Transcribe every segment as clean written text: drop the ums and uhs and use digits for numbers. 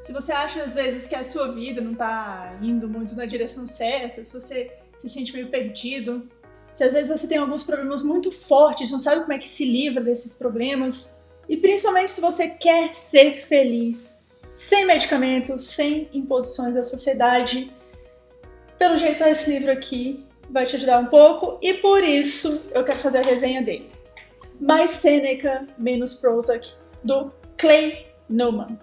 Se você acha, às vezes, que a sua vida não tá indo muito na direção certa, se você se sente meio perdido, se às vezes você tem alguns problemas muito fortes, não sabe como é que se livra desses problemas, e principalmente se você quer ser feliz, sem medicamentos, sem imposições da sociedade, pelo jeito esse livro aqui vai te ajudar um pouco, e por isso eu quero fazer a resenha dele. Mais Sêneca, menos Prozac, do Clay Newman.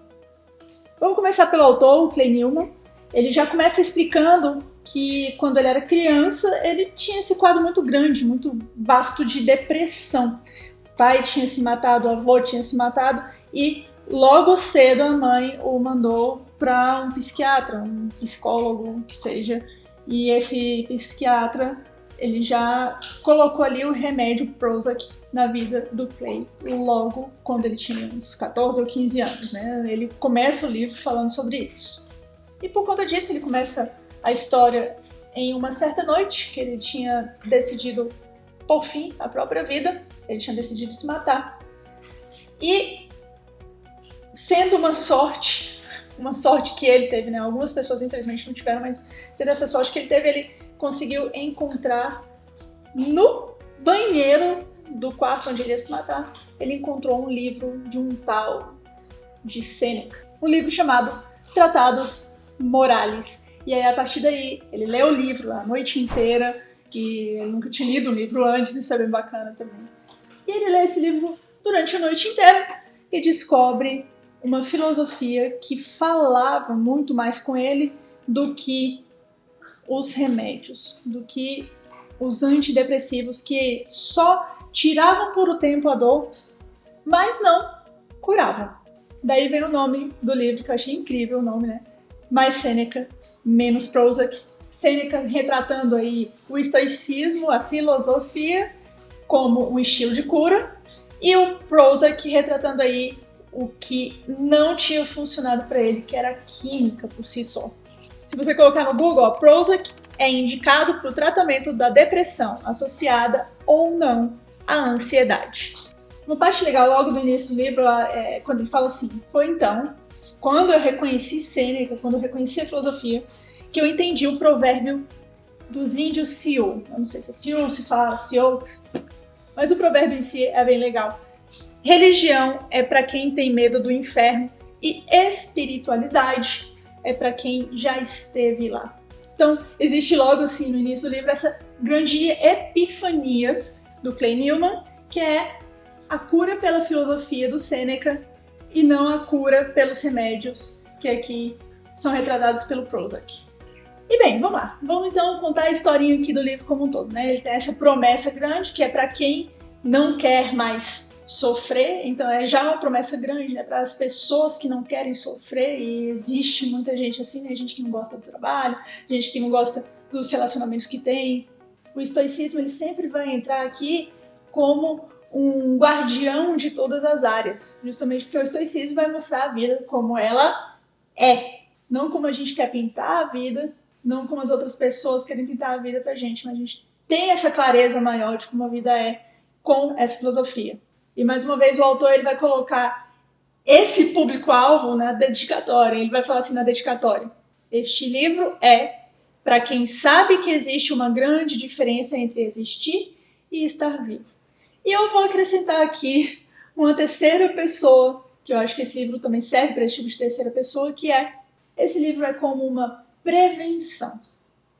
Vamos começar pelo autor, o Clay Newman. Ele já começa explicando que quando ele era criança, ele tinha esse quadro muito grande, muito vasto de depressão. O pai tinha se matado, o avô tinha se matado e logo cedo a mãe o mandou para um psiquiatra, um psicólogo, que seja. E esse psiquiatra, ele já colocou ali o remédio Prozac na vida do Clay logo quando ele tinha uns 14 ou 15 anos, né? Ele começa o livro falando sobre isso. E por conta disso ele começa a história em uma certa noite que ele tinha decidido por fim a própria vida, ele tinha decidido se matar. E sendo uma sorte que ele teve, né? Algumas pessoas infelizmente não tiveram, mas sendo essa sorte que ele teve, ele conseguiu encontrar no banheiro do quarto onde ele ia se matar, ele encontrou um livro de um tal de Sêneca, um livro chamado Tratados Morales. E aí, a partir daí, ele lê o livro a noite inteira, que ele nunca tinha lido um livro antes, isso é bem bacana também. E ele lê esse livro durante a noite inteira e descobre uma filosofia que falava muito mais com ele do que os remédios, do que os antidepressivos que só tiravam por um tempo a dor, mas não curavam. Daí vem o nome do livro, que eu achei incrível o nome, né? Mais Sêneca, menos Prozac. Sêneca retratando aí o estoicismo, a filosofia, como um estilo de cura, e o Prozac retratando aí o que não tinha funcionado para ele, que era a química por si só. Se você colocar no Google, ó, Prozac é indicado para o tratamento da depressão associada ou não à ansiedade. Uma parte legal logo do início do livro é quando ele fala assim: foi então, quando eu reconheci Sêneca, quando eu reconheci a filosofia, que eu entendi o provérbio dos índios Sioux. Eu não sei se é Sioux, se fala Sioux, mas o provérbio em si é bem legal. Religião é para quem tem medo do inferno e espiritualidade é para quem já esteve lá. Então, existe logo assim no início do livro essa grande epifania do Clay Newman, que é a cura pela filosofia do Sêneca e não a cura pelos remédios que aqui são retratados pelo Prozac. E bem, vamos lá. Vamos então contar a historinha aqui do livro como um todo, né? Ele tem essa promessa grande que é para quem não quer mais sofrer, então é já uma promessa grande, né, para as pessoas que não querem sofrer, e existe muita gente assim, né, gente que não gosta do trabalho, gente que não gosta dos relacionamentos que tem. O estoicismo ele sempre vai entrar aqui como um guardião de todas as áreas, justamente porque o estoicismo vai mostrar a vida como ela é, não como a gente quer pintar a vida, não como as outras pessoas querem pintar a vida pra gente, mas a gente tem essa clareza maior de como a vida é com essa filosofia. E mais uma vez o autor ele vai colocar esse público-alvo na dedicatória. Ele vai falar assim na dedicatória: este livro é para quem sabe que existe uma grande diferença entre existir e estar vivo. E eu vou acrescentar aqui uma terceira pessoa, que eu acho que esse livro também serve para esse tipo de terceira pessoa, que é: esse livro é como uma prevenção.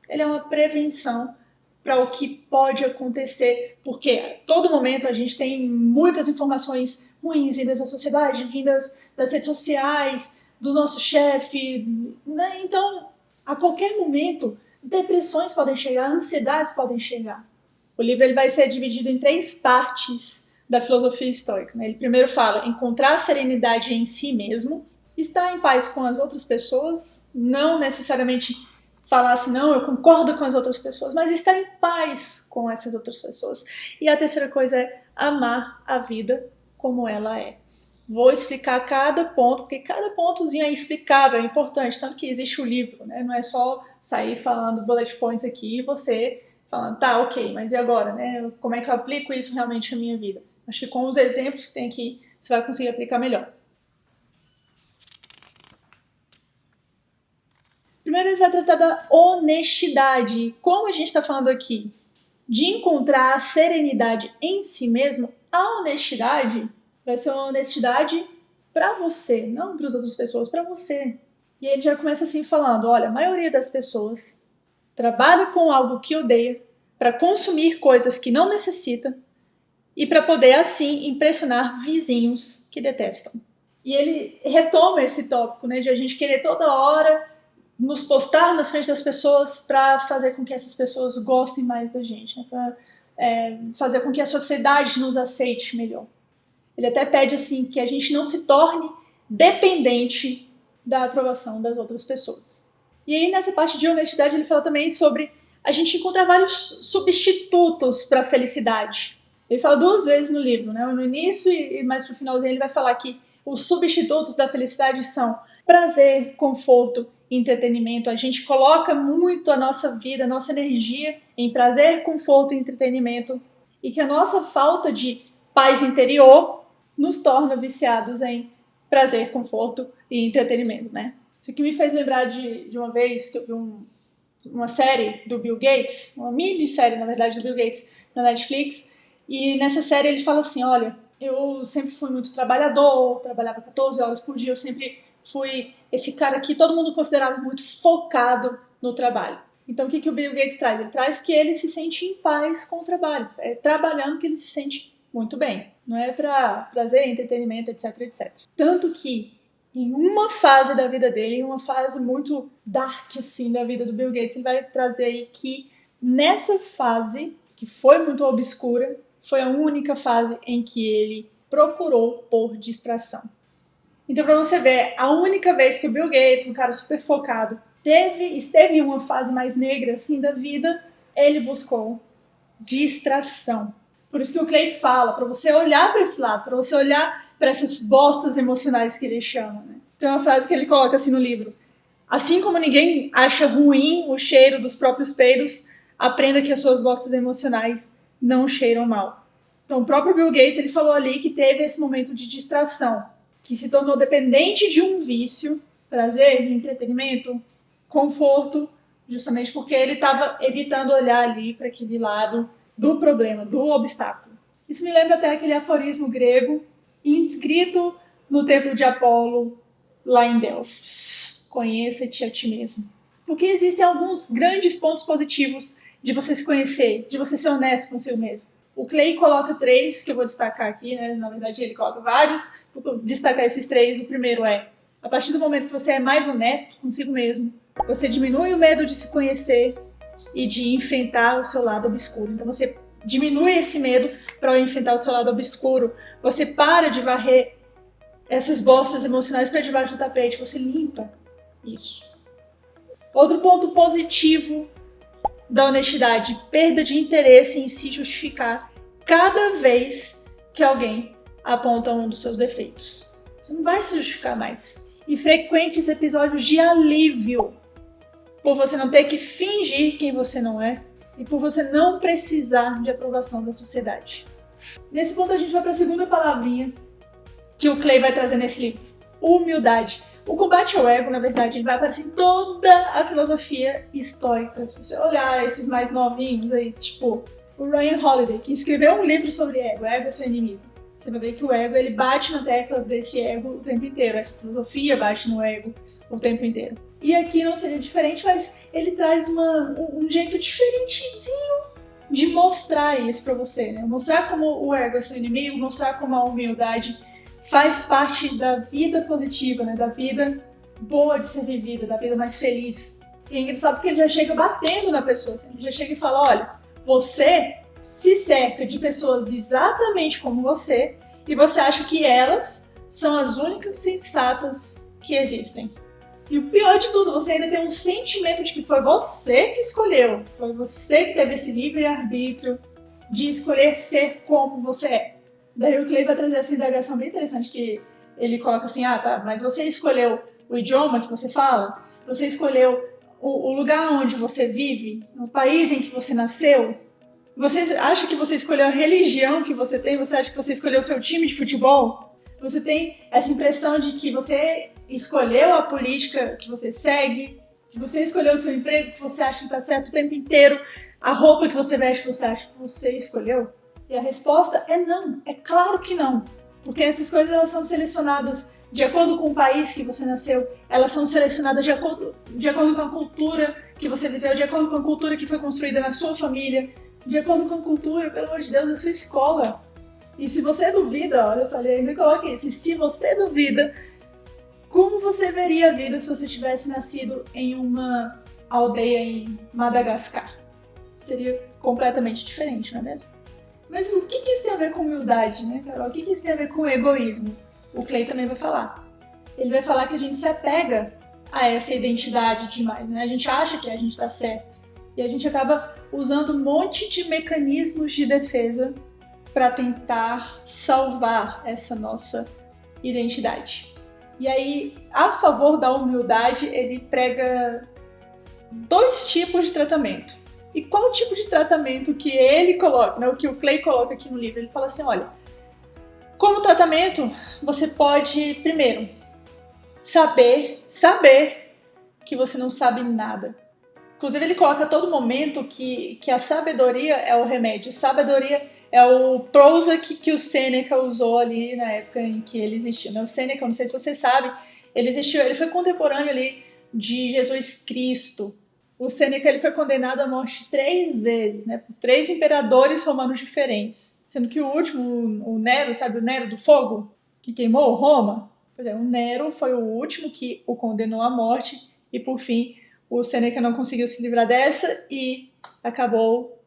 Ele é uma prevenção para o que pode acontecer, porque a todo momento a gente tem muitas informações ruins vindas da sociedade, vindas das redes sociais, do nosso chefe, né? Então, a qualquer momento, depressões podem chegar, ansiedades podem chegar. O livro ele vai ser dividido em 3 partes da filosofia estoica, né? Ele primeiro fala encontrar a serenidade em si mesmo, estar em paz com as outras pessoas, não necessariamente falar assim, não, eu concordo com as outras pessoas, mas estar em paz com essas outras pessoas. E a terceira coisa é amar a vida como ela é. Vou explicar cada ponto, porque cada pontozinho é explicável, é importante, tanto que existe o livro, né? Não é só sair falando bullet points aqui e você falando, tá, ok, mas e agora, né? Como é que eu aplico isso realmente na minha vida? Acho que com os exemplos que tem aqui, você vai conseguir aplicar melhor. vai tratar da honestidade. Como a gente está falando aqui de encontrar a serenidade em si mesmo, a honestidade vai ser uma honestidade para você, não para as outras pessoas, para você. E aí ele já começa assim falando, olha, a maioria das pessoas trabalha com algo que odeia para consumir coisas que não necessita e para poder, assim, impressionar vizinhos que detestam. E ele retoma esse tópico, né, de a gente querer toda hora nos postar na frente das pessoas para fazer com que essas pessoas gostem mais da gente, né, para fazer com que a sociedade nos aceite melhor. Ele até pede assim que a gente não se torne dependente da aprovação das outras pessoas. E aí nessa parte de honestidade ele fala também sobre a gente encontrar vários substitutos para a felicidade. Ele fala 2 vezes no livro, né? No início e mais pro finalzinho ele vai falar que os substitutos da felicidade são prazer, conforto e entretenimento. A gente coloca muito a nossa vida, a nossa energia em prazer, conforto e entretenimento. E que a nossa falta de paz interior nos torna viciados em prazer, conforto e entretenimento, né? Isso aqui me fez lembrar de uma vez que eu vi uma série do Bill Gates, uma minissérie, na verdade, do Bill Gates na Netflix. E nessa série ele fala assim, olha, eu sempre fui muito trabalhador, trabalhava 14 horas por dia, eu sempre fui esse cara que todo mundo considerava muito focado no trabalho. Então o que o Bill Gates traz? Ele traz que ele se sente em paz com o trabalho, é trabalhando que ele se sente muito bem. Não é para prazer, entretenimento, etc, etc. Tanto que em uma fase da vida dele, uma fase muito dark assim da vida do Bill Gates, ele vai trazer aí que nessa fase, que foi muito obscura, foi a única fase em que ele procurou por distração. Então, para você ver, a única vez que o Bill Gates, um cara super focado, esteve em uma fase mais negra assim da vida, ele buscou distração. Por isso que o Clay fala, para você olhar para esse lado, para você olhar para essas bostas emocionais que ele chama. Né? Tem uma frase que ele coloca assim no livro. Assim como ninguém acha ruim o cheiro dos próprios peidos, aprenda que as suas bostas emocionais não cheiram mal. Então o próprio Bill Gates ele falou ali que teve esse momento de distração, que se tornou dependente de um vício, prazer, entretenimento, conforto, justamente porque ele estava evitando olhar ali para aquele lado do problema, do obstáculo. Isso me lembra até aquele aforismo grego inscrito no templo de Apolo, lá em Delfos. Conheça-te a ti mesmo. Porque existem alguns grandes pontos positivos de você se conhecer, de você ser honesto consigo mesmo. O Clay coloca 3, que eu vou destacar aqui, né? Na verdade ele coloca vários, vou destacar esses 3. O primeiro é, a partir do momento que você é mais honesto consigo mesmo, você diminui o medo de se conhecer e de enfrentar o seu lado obscuro. Então você diminui esse medo para enfrentar o seu lado obscuro. Você para de varrer essas bostas emocionais para debaixo do tapete. Você limpa isso. Outro ponto positivo da honestidade, perda de interesse em se justificar cada vez que alguém aponta um dos seus defeitos. Você não vai se justificar mais. E frequentes episódios de alívio por você não ter que fingir quem você não é e por você não precisar de aprovação da sociedade. Nesse ponto a gente vai para a segunda palavrinha que o Clay vai trazer nesse livro. Humildade. O combate ao ego, na verdade, ele vai aparecer em toda a filosofia estoica. Se você olhar esses mais novinhos aí, tipo o Ryan Holiday, que escreveu um livro sobre ego é seu inimigo. Você vai ver que o ego, ele bate na tecla desse ego o tempo inteiro. Essa filosofia bate no ego o tempo inteiro. E aqui não seria diferente, mas ele traz um jeito diferentezinho de mostrar isso pra você, né? Mostrar como o ego é seu inimigo, mostrar como a humildade faz parte da vida positiva, né? Da vida boa de ser vivida, da vida mais feliz. E é engraçado porque ele já chega batendo na pessoa, assim. Ele já chega e fala, olha, você se cerca de pessoas exatamente como você e você acha que elas são as únicas sensatas que existem. E o pior de tudo, você ainda tem um sentimento de que foi você que escolheu, foi você que teve esse livre-arbítrio de escolher ser como você é. Daí o Clay vai trazer essa indagação bem interessante, que ele coloca assim, tá, mas você escolheu o idioma que você fala, você escolheu o lugar onde você vive, o país em que você nasceu, você acha que você escolheu a religião que você tem, você acha que você escolheu o seu time de futebol, você tem essa impressão de que você escolheu a política que você segue, Que você escolheu o seu emprego, que você acha que está certo o tempo inteiro, a roupa que você veste, você acha que você escolheu? E a resposta é não, é claro que não. Porque essas coisas elas são selecionadas de acordo com o país que você nasceu, elas são selecionadas de acordo com a cultura que você viveu, de acordo com a cultura que foi construída na sua família, de acordo com a cultura, pelo amor de Deus, da sua escola. E se você duvida, olha só, ele ainda coloca isso, se você duvida, como você veria a vida se você tivesse nascido em uma aldeia em Madagascar? Seria completamente diferente, não é mesmo? Mas o que isso tem a ver com humildade, né, Carol? O que isso tem a ver com egoísmo? O Clay também vai falar. Ele vai falar que a gente se apega a essa identidade demais, né? A gente acha que a gente está certo. E a gente acaba usando um monte de mecanismos de defesa para tentar salvar essa nossa identidade. E aí, a favor da humildade, ele prega 2 tipos de tratamento. E qual o tipo de tratamento que ele coloca, né, o que o Clay coloca aqui no livro? Ele fala assim, olha, como tratamento, você pode, primeiro, saber que você não sabe nada. Inclusive, ele coloca a todo momento que a sabedoria é o remédio. Sabedoria é o Prozac que o Sêneca usou ali na época em que ele existiu. O Sêneca, não sei se você sabe, ele foi contemporâneo ali de Jesus Cristo. O Sêneca ele foi condenado à morte 3 vezes, né, por 3 imperadores romanos diferentes. Sendo que o último, o Nero, sabe o Nero do fogo, que queimou Roma? Pois é, o Nero foi o último que o condenou à morte e, por fim, o Sêneca não conseguiu se livrar dessa e acabou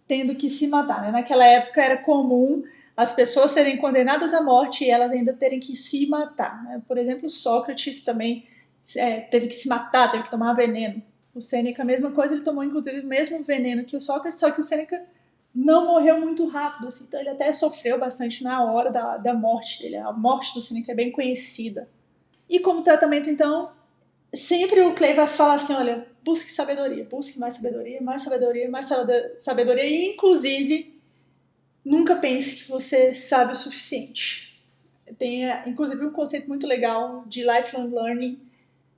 tendo que se matar, né? Naquela época era comum as pessoas serem condenadas à morte e elas ainda terem que se matar, né? Por exemplo, Sócrates também teve que se matar, teve que tomar veneno. O Sêneca, a mesma coisa, ele tomou inclusive o mesmo veneno que o Sócrates, só que o Sêneca não morreu muito rápido, assim, então ele até sofreu bastante na hora da morte dele. A morte do Sêneca é bem conhecida. E como tratamento, então, sempre o Clay vai falar assim, olha, busque sabedoria, busque mais sabedoria, mais sabedoria, mais sabedoria e, inclusive, nunca pense que você sabe o suficiente. Tem, inclusive, um conceito muito legal de lifelong learning.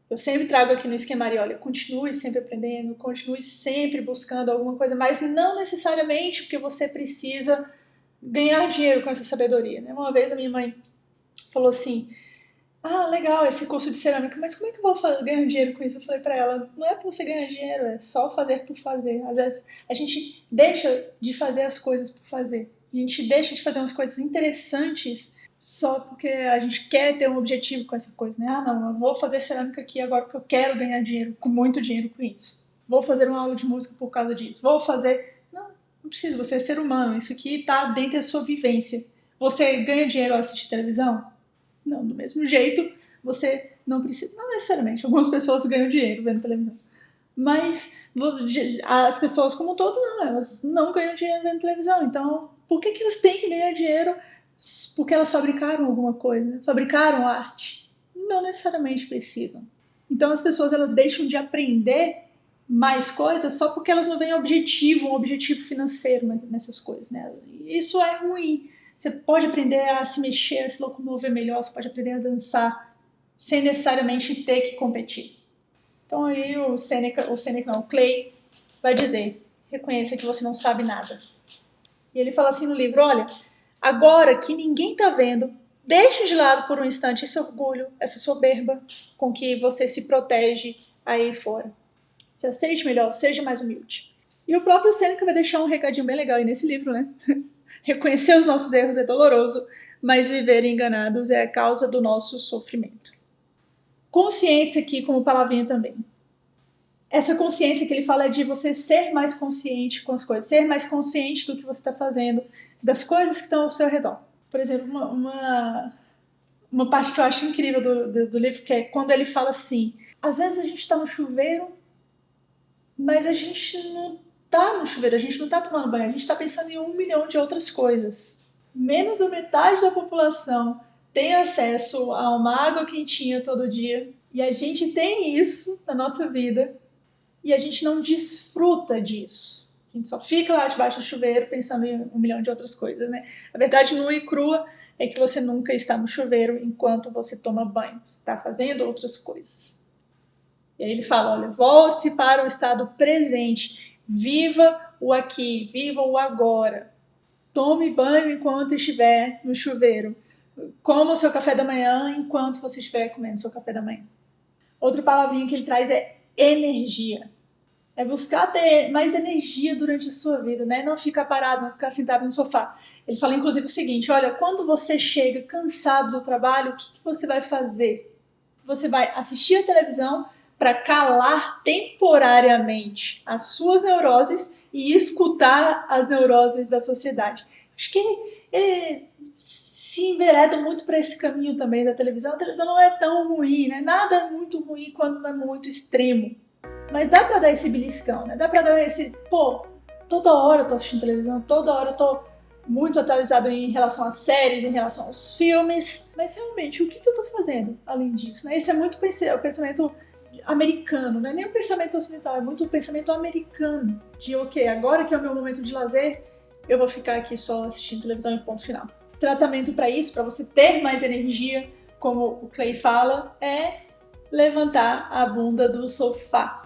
Eu sempre trago aqui no esquemaria, olha, continue sempre aprendendo, continue sempre buscando alguma coisa, mas não necessariamente porque você precisa ganhar dinheiro com essa sabedoria, né? Uma vez a minha mãe falou assim, legal esse curso de cerâmica, mas como é que eu vou ganhar dinheiro com isso? Eu falei pra ela, não é pra você ganhar dinheiro, é só fazer por fazer. Às vezes a gente deixa de fazer as coisas por fazer. A gente deixa de fazer umas coisas interessantes só porque a gente quer ter um objetivo com essa coisa, né? Não, eu vou fazer cerâmica aqui agora porque eu quero ganhar dinheiro, com muito dinheiro com isso. Vou fazer uma aula de música por causa disso. Vou fazer... Não precisa, você é ser humano, isso aqui tá dentro da sua vivência. Você ganha dinheiro ao assistir televisão? Não, do mesmo jeito, você não precisa... Não necessariamente, algumas pessoas ganham dinheiro vendo televisão. Mas as pessoas como um todo, não, elas não ganham dinheiro vendo televisão. Então, por que elas têm que ganhar dinheiro? Porque elas fabricaram alguma coisa, né? Fabricaram arte. Não necessariamente precisam. Então as pessoas elas deixam de aprender mais coisas só porque elas não veem um objetivo financeiro nessas coisas, né? Isso é ruim. Você pode aprender a se mexer, a se locomover melhor, você pode aprender a dançar sem necessariamente ter que competir. Então aí o Clay vai dizer, reconheça que você não sabe nada. E ele fala assim no livro, olha, agora que ninguém está vendo, deixe de lado por um instante esse orgulho, essa soberba com que você se protege aí fora. Se aceite melhor, seja mais humilde. E o próprio Sêneca vai deixar um recadinho bem legal aí nesse livro, né? Reconhecer os nossos erros é doloroso, mas viver enganados é a causa do nosso sofrimento. Consciência aqui como palavrinha também. Essa consciência que ele fala é de você ser mais consciente com as coisas, ser mais consciente do que você está fazendo, das coisas que estão ao seu redor. Por exemplo, uma parte que eu acho incrível do livro, que é quando ele fala assim, às vezes a gente está no chuveiro, mas a gente não está no chuveiro, a gente não está tomando banho, a gente está pensando em 1 milhão de outras coisas. Menos da metade da população tem acesso a uma água quentinha todo dia, e a gente tem isso na nossa vida, e a gente não desfruta disso. A gente só fica lá debaixo do chuveiro pensando em 1 milhão de outras coisas, né? A verdade nua e crua é que você nunca está no chuveiro enquanto você toma banho. Você está fazendo outras coisas. E aí ele fala, olha, volte-se para o estado presente, viva o aqui, viva o agora. Tome banho enquanto estiver no chuveiro. Coma o seu café da manhã enquanto você estiver comendo o seu café da manhã. Outra palavrinha que ele traz é energia. É buscar ter mais energia durante a sua vida, né? Não ficar parado, não ficar sentado no sofá. Ele fala, inclusive, o seguinte, olha, quando você chega cansado do trabalho, o que você vai fazer? Você vai assistir a televisão para calar temporariamente as suas neuroses e escutar as neuroses da sociedade. Acho que ele se envereda muito para esse caminho também da televisão. A televisão não é tão ruim, né? Nada é muito ruim quando não é muito extremo. Mas dá pra dar esse beliscão, né? Dá pra dar esse, toda hora eu tô assistindo televisão, toda hora eu tô muito atualizado em relação às séries, em relação aos filmes. Mas realmente, o que eu tô fazendo além disso? Né? Esse é muito o pensamento americano, não é nem o pensamento ocidental, é muito o pensamento americano. De, ok, agora que é o meu momento de lazer, eu vou ficar aqui só assistindo televisão e ponto final. Tratamento pra isso, pra você ter mais energia, como o Clay fala, é levantar a bunda do sofá.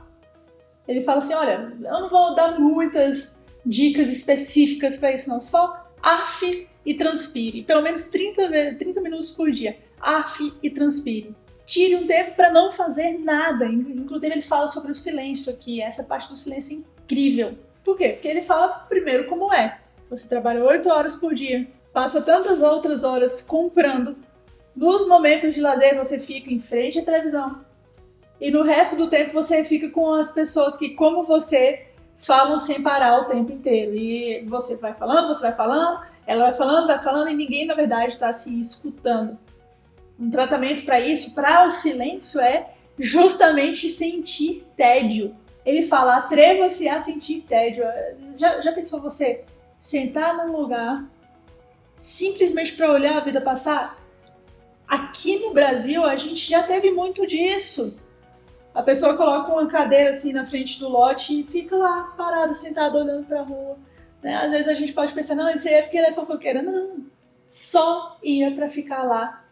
Ele fala assim, olha, eu não vou dar muitas dicas específicas para isso não, só arfe e transpire. Pelo menos 30 minutos por dia. Arfe e transpire. Tire um tempo para não fazer nada. Inclusive ele fala sobre o silêncio aqui. Essa parte do silêncio é incrível. Por quê? Porque ele fala primeiro como é. Você trabalha 8 horas por dia, passa tantas outras horas comprando. Nos momentos de lazer você fica em frente à televisão. E no resto do tempo você fica com as pessoas que, como você, falam sem parar o tempo inteiro. E você vai falando, ela vai falando e ninguém, na verdade, está se escutando. Um tratamento para isso, para o silêncio, é justamente sentir tédio. Ele fala, atreva-se a sentir tédio. Já pensou você sentar num lugar simplesmente para olhar a vida passar? Aqui no Brasil, a gente já teve muito disso. A pessoa coloca uma cadeira assim na frente do lote e fica lá, parada, sentada, olhando pra rua. Né? Às vezes a gente pode pensar, não, isso aí é porque ela é fofoqueira. Não, só ia pra ficar lá,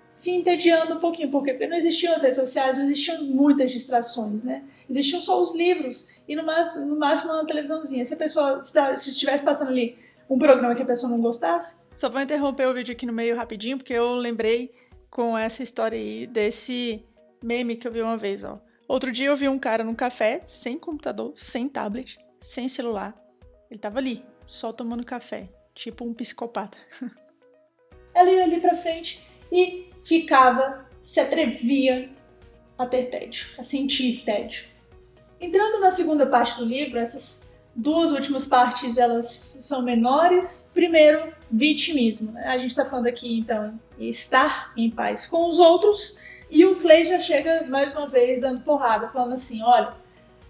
se entediando um pouquinho. Por quê? Porque não existiam as redes sociais, não existiam muitas distrações, né? Existiam só os livros e no máximo uma televisãozinha. Se a pessoa, se estivesse passando ali um programa que a pessoa não gostasse... Só vou interromper o vídeo aqui no meio rapidinho, porque eu lembrei com essa história aí desse... meme que eu vi uma vez, ó. Outro dia eu vi um cara num café, sem computador, sem tablet, sem celular. Ele tava ali, só tomando café, tipo um psicopata. Ela ia ali pra frente e ficava, se atrevia a ter tédio, a sentir tédio. Entrando na segunda parte do livro, essas duas últimas partes, elas são menores. Primeiro, vitimismo, né? A gente tá falando aqui, então, estar em paz com os outros. E o Clay já chega, mais uma vez, dando porrada, falando assim, olha,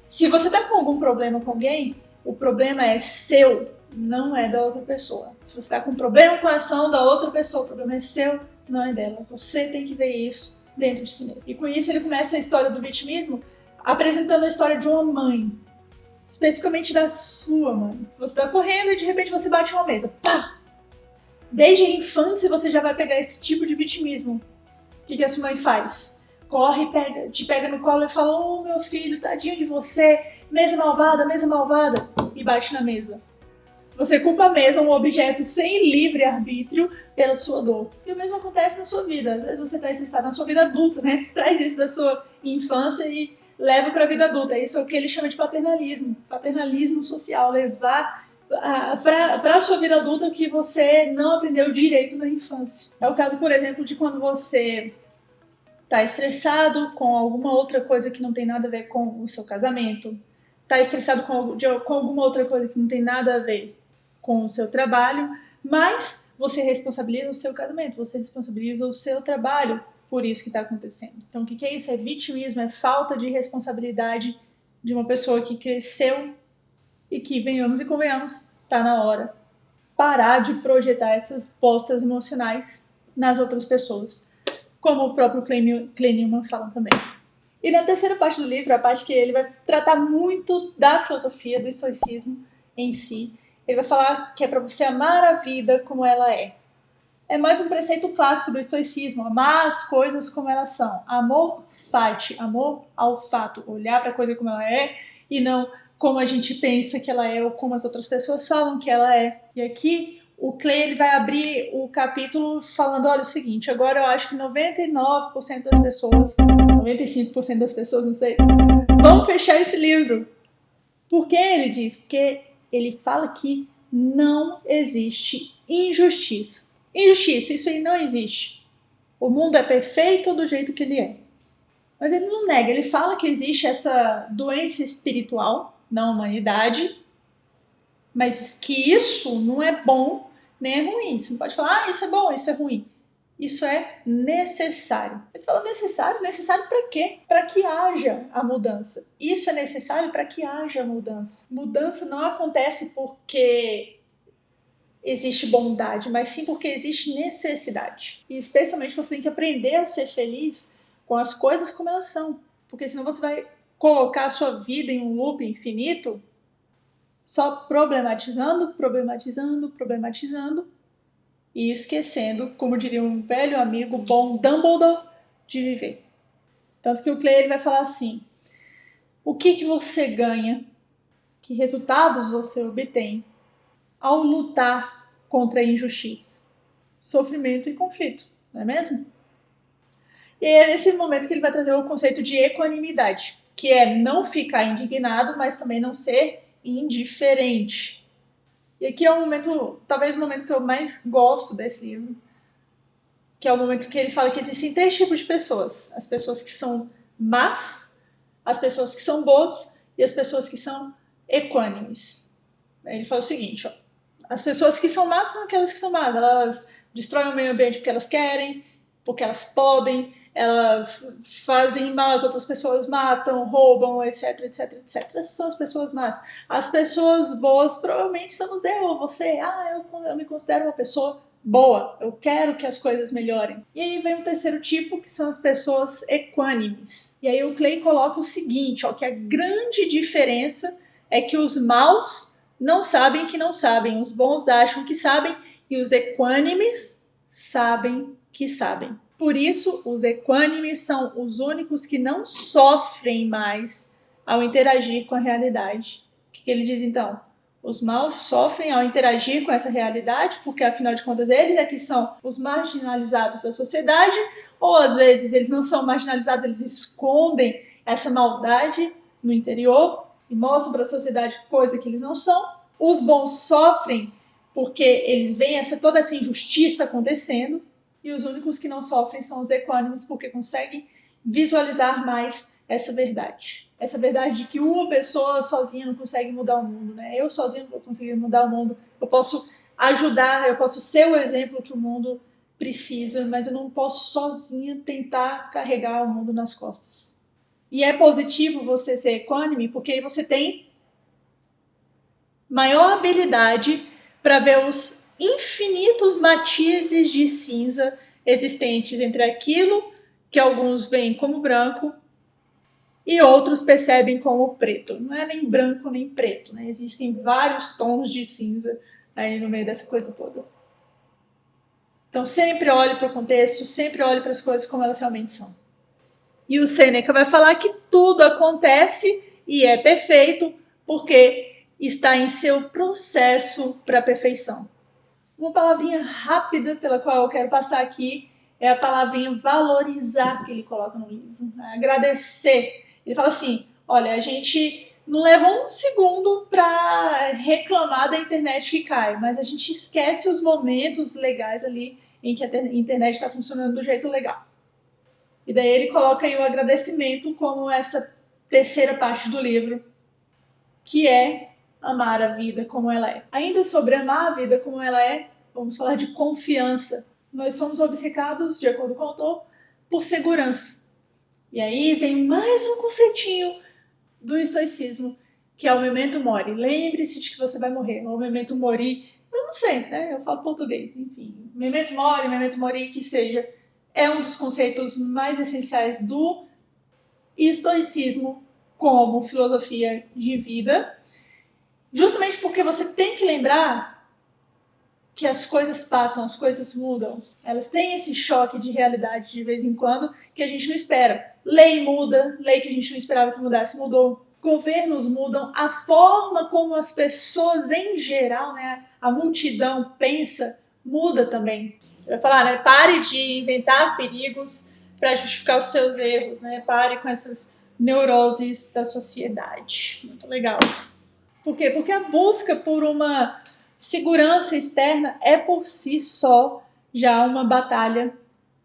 se você tá com algum problema com alguém, o problema é seu, não é da outra pessoa. Se você tá com problema com a ação da outra pessoa, o problema é seu, não é dela. Você tem que ver isso dentro de si mesmo. E com isso ele começa a história do vitimismo, apresentando a história de uma mãe, especificamente da sua mãe. Você tá correndo e de repente você bate uma mesa. Pá! Desde a infância você já vai pegar esse tipo de vitimismo. O que a sua mãe faz? Corre, te pega no colo e fala, oh, meu filho, tadinho de você, mesa malvada, e bate na mesa. Você culpa a mesa, um objeto sem livre-arbítrio, pela sua dor. E o mesmo acontece na sua vida. Às vezes você está estressado na sua vida adulta, né? Você traz isso da sua infância e leva para a vida adulta. Isso é o que ele chama de paternalismo. Paternalismo social, levar para a sua vida adulta que você não aprendeu direito na infância. É o caso, por exemplo, de quando você está estressado com alguma outra coisa que não tem nada a ver com o seu casamento, está estressado com alguma outra coisa que não tem nada a ver com o seu trabalho, mas você responsabiliza o seu casamento, você responsabiliza o seu trabalho por isso que está acontecendo. Então o que é isso? É vitimismo, é falta de responsabilidade de uma pessoa que cresceu e que, venhamos e convenhamos, tá na hora parar de projetar essas postas emocionais nas outras pessoas, como o próprio Clay Newman fala também. E na terceira parte do livro, a parte que ele vai tratar muito da filosofia, do estoicismo em si, ele vai falar que é para você amar a vida como ela é. é mais um preceito clássico do estoicismo, amar as coisas como elas são. Amor fati, amor ao fato, olhar para a coisa como ela é e não como a gente pensa que ela é ou como as outras pessoas falam que ela é. E aqui o Clay ele vai abrir o capítulo falando, olha, o seguinte, agora eu acho que 99% das pessoas, 95% das pessoas, não sei, vão fechar esse livro. Por que ele diz? Porque ele fala que não existe injustiça. Injustiça, isso aí não existe. O mundo é perfeito do jeito que ele é. Mas ele não nega, ele fala que existe essa doença espiritual na humanidade, mas que isso não é bom nem é ruim. Você não pode falar, isso é bom, isso é ruim. Isso é necessário. Mas fala necessário? Necessário para quê? Para que haja a mudança. Isso é necessário para que haja a mudança. Mudança não acontece porque existe bondade, mas sim porque existe necessidade. E especialmente você tem que aprender a ser feliz com as coisas como elas são. Porque senão você vai colocar a sua vida em um loop infinito só problematizando, problematizando, problematizando e esquecendo, como diria um velho amigo bom Dumbledore, de viver. Tanto que o Clay ele vai falar assim, o que você ganha, que resultados você obtém ao lutar contra a injustiça? Sofrimento e conflito, não é mesmo? E é nesse momento que ele vai trazer o conceito de equanimidade, que é não ficar indignado, mas também não ser indiferente. E aqui é o momento, talvez o momento que eu mais gosto desse livro, que é o momento que ele fala que existem 3 tipos de pessoas. As pessoas que são más, as pessoas que são boas e as pessoas que são equânimes. Ele fala o seguinte, ó, as pessoas que são más são aquelas que são más, elas destroem o meio ambiente porque elas querem, porque elas podem, elas fazem mal, as outras pessoas matam, roubam, etc, etc, etc. Essas são as pessoas más. As pessoas boas provavelmente somos eu ou você. Eu me considero uma pessoa boa, eu quero que as coisas melhorem. E aí vem o terceiro tipo, que são as pessoas equânimes. E aí o Clay coloca o seguinte, ó, que a grande diferença é que os maus não sabem que não sabem, os bons acham que sabem e os equânimes sabem que sabem. Por isso, os equânimes são os únicos que não sofrem mais ao interagir com a realidade. O que ele diz então? Os maus sofrem ao interagir com essa realidade, porque afinal de contas eles é que são os marginalizados da sociedade, ou às vezes eles não são marginalizados, eles escondem essa maldade no interior e mostram para a sociedade coisa que eles não são. Os bons sofrem porque eles veem toda essa injustiça acontecendo, e os únicos que não sofrem são os equânimes, porque conseguem visualizar mais essa verdade. Essa verdade de que uma pessoa sozinha não consegue mudar o mundo, né? Eu sozinho não vou conseguir mudar o mundo. Eu posso ajudar, eu posso ser o exemplo que o mundo precisa, mas eu não posso sozinha tentar carregar o mundo nas costas. E é positivo você ser equânime, porque aí você tem maior habilidade para ver os infinitos matizes de cinza existentes entre aquilo que alguns veem como branco e outros percebem como preto. Não é nem branco nem preto, né? Existem vários tons de cinza aí no meio dessa coisa toda. Então sempre olhe para o contexto, sempre olhe para as coisas como elas realmente são. E o Sêneca vai falar que tudo acontece e é perfeito porque está em seu processo para a perfeição. Uma palavrinha rápida pela qual eu quero passar aqui é a palavrinha valorizar que ele coloca no livro, né? Agradecer. Ele fala assim, olha, a gente não leva um segundo para reclamar da internet que cai, mas a gente esquece os momentos legais ali em que a internet está funcionando do jeito legal. E daí ele coloca aí o agradecimento como essa terceira parte do livro, que é amar a vida como ela é. Ainda sobre amar a vida como ela é, vamos falar de confiança. Nós somos obcecados, de acordo com o autor, por segurança. E aí vem mais um conceitinho do estoicismo, que é o memento mori. Lembre-se de que você vai morrer. Ou memento mori, eu não sei, né? Eu falo português, enfim. Memento mori, que seja. É um dos conceitos mais essenciais do estoicismo como filosofia de vida. Justamente porque você tem que lembrar que as coisas passam, as coisas mudam. Elas têm esse choque de realidade de vez em quando que a gente não espera. Lei muda, lei que a gente não esperava que mudasse, mudou. Governos mudam, a forma como as pessoas em geral, né, a multidão pensa, muda também. Eu ia falar, né, pare de inventar perigos para justificar os seus erros, né, pare com essas neuroses da sociedade. Muito legal. Por quê? Porque a busca por uma segurança externa é por si só já uma batalha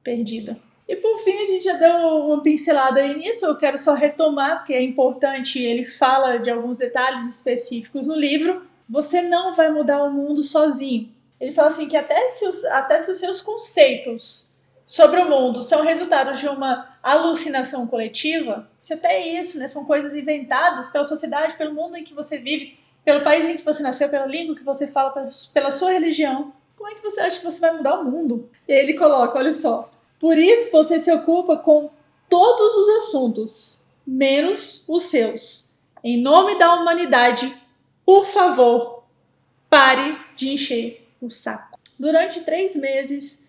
perdida. E por fim, a gente já deu uma pincelada aí nisso, eu quero só retomar, porque é importante, ele fala de alguns detalhes específicos no livro. Você não vai mudar o mundo sozinho. Ele fala assim que até se os seus conceitos sobre o mundo são resultado de uma alucinação coletiva, se até isso, né, são coisas inventadas pela sociedade, pelo mundo em que você vive, pelo país em que você nasceu, pela língua que você fala, pela sua religião, como é que você acha que você vai mudar o mundo? E ele coloca, olha só, por isso você se ocupa com todos os assuntos, menos os seus. Em nome da humanidade, por favor, pare de encher o saco. Durante 3 meses,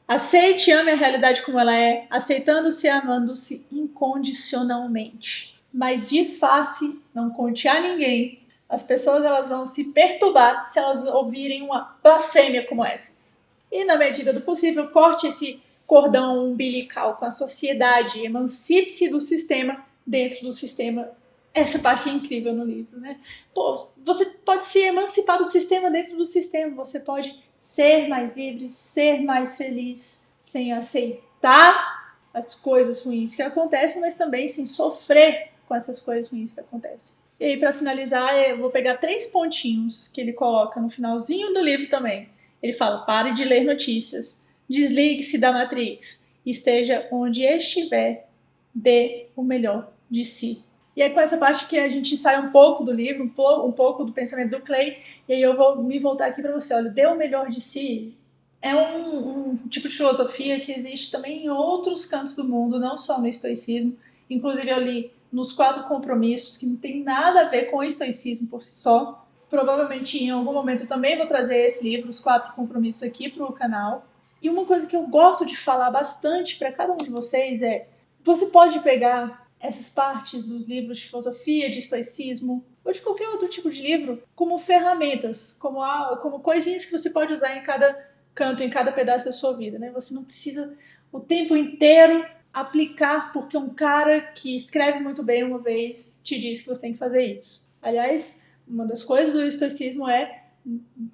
aceite e ame a realidade como ela é, aceitando-se e amando-se incondicionalmente. Mas disfarce, não conte a ninguém. As pessoas elas vão se perturbar se elas ouvirem uma blasfêmia como essas. E na medida do possível, corte esse cordão umbilical com a sociedade, emancipe-se do sistema dentro do sistema. Essa parte é incrível no livro, né? Pô, você pode se emancipar do sistema dentro do sistema, você pode ser mais livre, ser mais feliz, sem aceitar as coisas ruins que acontecem, mas também sem sofrer com essas coisas ruins que acontecem. E aí, para finalizar, eu vou pegar 3 pontinhos que ele coloca no finalzinho do livro também. Ele fala, pare de ler notícias, desligue-se da Matrix, esteja onde estiver, dê o melhor de si. E é com essa parte que a gente sai um pouco do livro, um pouco do pensamento do Clay, e aí eu vou me voltar aqui para você. Olha, dê o melhor de si é um tipo de filosofia que existe também em outros cantos do mundo, não só no estoicismo. Inclusive eu li nos 4 compromissos, que não tem nada a ver com o estoicismo por si só. Provavelmente em algum momento eu também vou trazer esse livro, os 4 compromissos, aqui para o canal. E uma coisa que eu gosto de falar bastante para cada um de vocês é, você pode pegar essas partes dos livros de filosofia, de estoicismo, ou de qualquer outro tipo de livro, como ferramentas, como coisinhas que você pode usar em cada canto, em cada pedaço da sua vida, né? Você não precisa o tempo inteiro aplicar porque um cara que escreve muito bem uma vez te diz que você tem que fazer isso. Aliás, uma das coisas do estoicismo é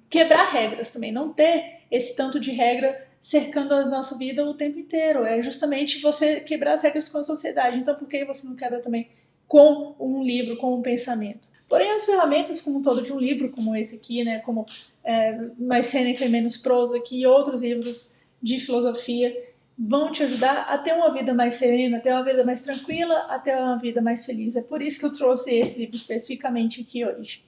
quebrar regras também, não ter esse tanto de regra cercando a nossa vida o tempo inteiro. É justamente você quebrar as regras com a sociedade. Então, por que você não quebra também com um livro, com um pensamento? Porém, as ferramentas como um todo de um livro como esse aqui, né, como Mais Sêneca e Menos Prosa, e outros livros de filosofia, vão te ajudar a ter uma vida mais serena, a ter uma vida mais tranquila, a ter uma vida mais feliz. É por isso que eu trouxe esse livro especificamente aqui hoje.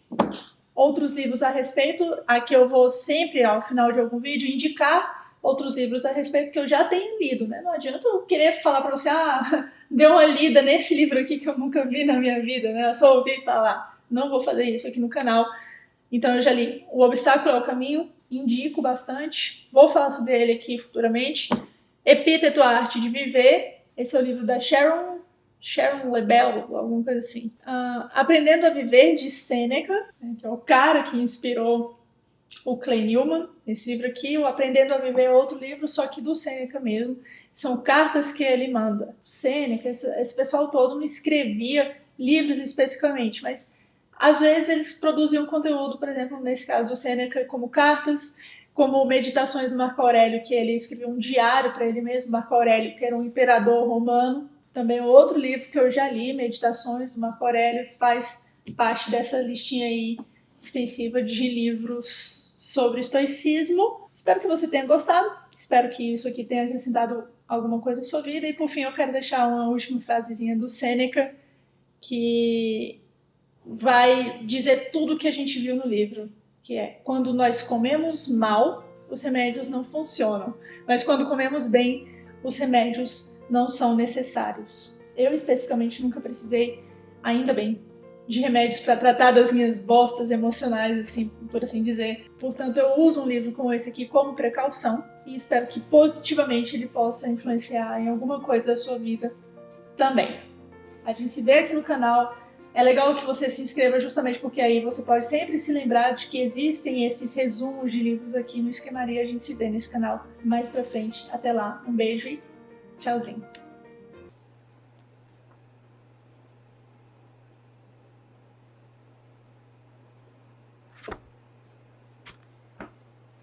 Outros livros a respeito, aqui eu vou sempre, ao final de algum vídeo, indicar outros livros a respeito que eu já tenho lido, né? Não adianta eu querer falar para você, dê uma lida nesse livro aqui que eu nunca vi na minha vida, né? Eu só ouvi falar. Não vou fazer isso aqui no canal. Então eu já li O Obstáculo é o Caminho, indico bastante. Vou falar sobre ele aqui futuramente. Epíteto, a Arte de Viver. Esse é o livro da Sharon Lebel, alguma coisa assim. Aprendendo a Viver, de Sêneca, né, que é o cara que inspirou o Clay Newman. Esse livro aqui, o Aprendendo a Viver, é outro livro, só que do Sêneca mesmo. São cartas que ele manda. Sêneca, esse pessoal todo não escrevia livros especificamente, mas às vezes eles produziam conteúdo, por exemplo, nesse caso do Sêneca, como cartas, como Meditações do Marco Aurélio, que ele escreveu um diário para ele mesmo, Marco Aurélio, que era um imperador romano. Também outro livro que eu já li, Meditações do Marco Aurélio, faz parte dessa listinha aí extensiva de livros sobre estoicismo. Espero que você tenha gostado, espero que isso aqui tenha acrescentado alguma coisa à sua vida. E por fim eu quero deixar uma última frasezinha do Sêneca, que vai dizer tudo o que a gente viu no livro, que é: quando nós comemos mal, os remédios não funcionam, mas quando comemos bem, os remédios não são necessários. Eu especificamente nunca precisei, ainda bem, de remédios para tratar das minhas bostas emocionais, assim, por assim dizer. Portanto, eu uso um livro como esse aqui como precaução e espero que positivamente ele possa influenciar em alguma coisa da sua vida também. A gente se vê aqui no canal. É legal que você se inscreva justamente porque aí você pode sempre se lembrar de que existem esses resumos de livros aqui no Esquemaria. A gente se vê nesse canal mais pra frente. Até lá, um beijo e tchauzinho.